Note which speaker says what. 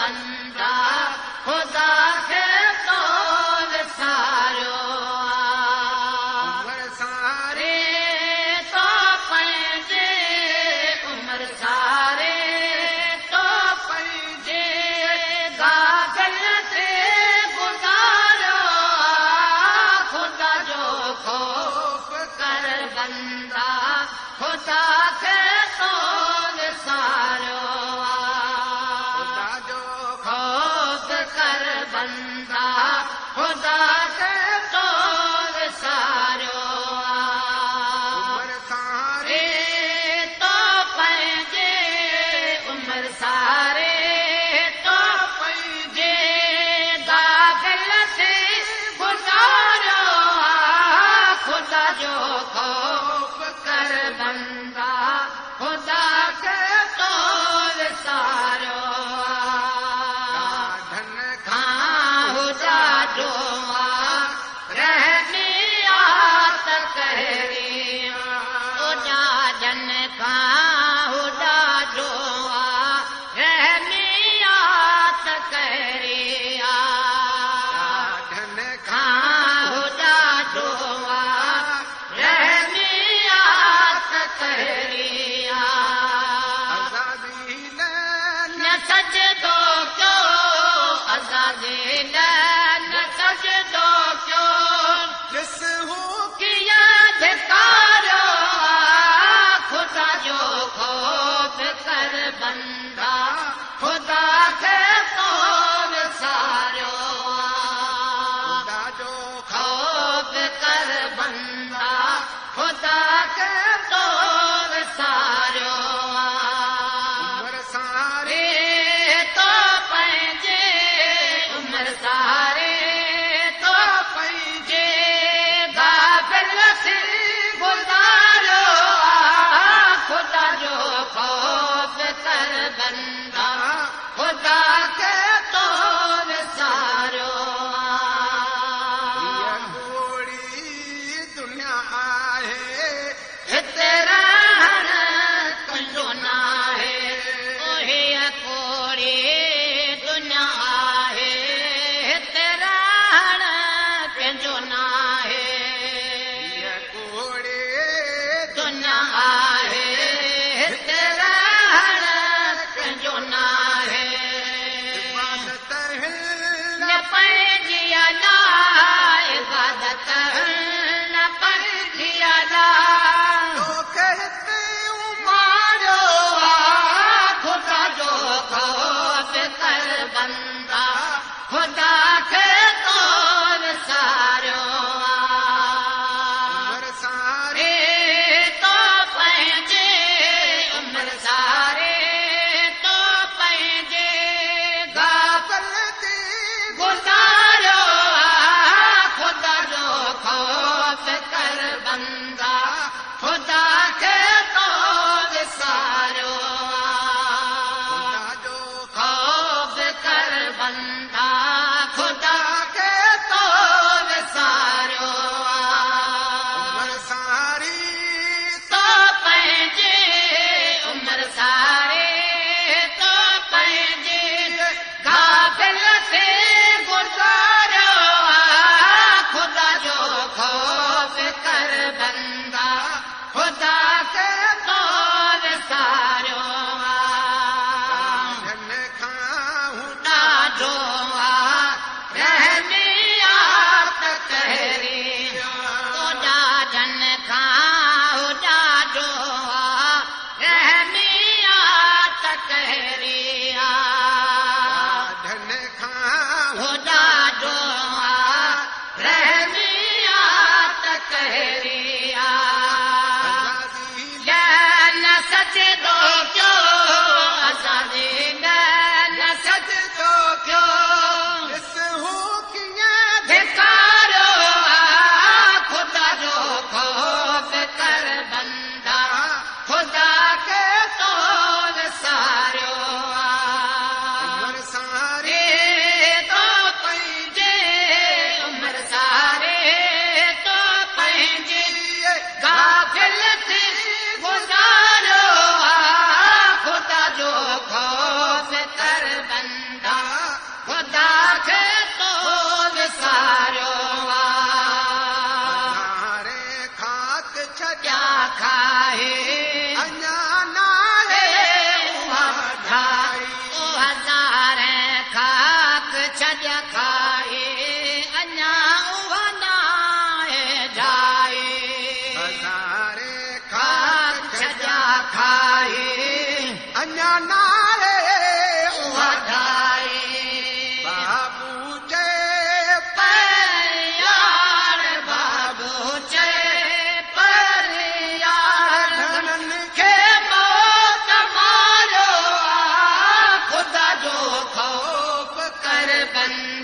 Speaker 1: बंदा खुदा खे तो विसारियो उमिरि सारे तो पंहिंजे उमिरि सारे तो पंहिंजे गागल ते गुज़ारियो खुदा जो ख़ौफ़ कर बंदा खुदा खे तो विसारियो खुदा जो ख़ौफ़ कर बंदा खुदा खे तो विसारियो उमिरि सारे तो पंहिंजे उमिरि सारे तो पंहिंजे गागल ते गुज़ारियो खुदा जो ख़ौफ़ कर बंदा खुदा खे तो विसारियो ढन खां हुजाजो रहमियात कहरी उजाजन खां हुजाजो रहमियात कहरी ढन खां हुजाजो रहमियात कहरी न सजदो क्यों आज़ादी न सजदो क्यों जिस हूँ किया धिकारो खुदा जो ख़ौफ़ कर बंदा खुदा खे तो विसारियो खुदा जो ख़ौफ़ कर बंदा खुदा खे तो विसारियो उमिरि सारे तो पंहिंजे उमिरि सारे तो पंहिंजे गागल ते गुज़ारियो खुदा जो ख़ौफ़ कर बंदा खुदा खे तो विसारियो दुनिया आहे हिते रहण तुंहिंजो न आहे ओहे कोड़ी दुनिया आहे हिते रहण तुंहिंजो न आहे कोड़ी दुनिया आहे हिते रहण तुंहिंजो न आहे न पंहिंजी अला इबादत न पंहिंजी अला मारियो खुदा जो ख़ौफ़ कर बंदा खुदा खे तो विसारियो उमिरि सारे तो पंहिंजे उमिरि सारे तो पंहिंजे गागल ते गुज़ारियो खुदा जो ख़ौफ़ कर बंदा खुदा खे तो विसारियो खुदा जो ख़ौफ़ कर बंदा खुदा खे तो विसारियो उमिरि सारी तो पंहिंजे उमिरि सारे तो पंहिंजे गागल ते गुज़ारियो खुदा जो ख़ौफ़ कर बंदा खुदा खे तो विसारियो ढन खां हुजाजो बंदे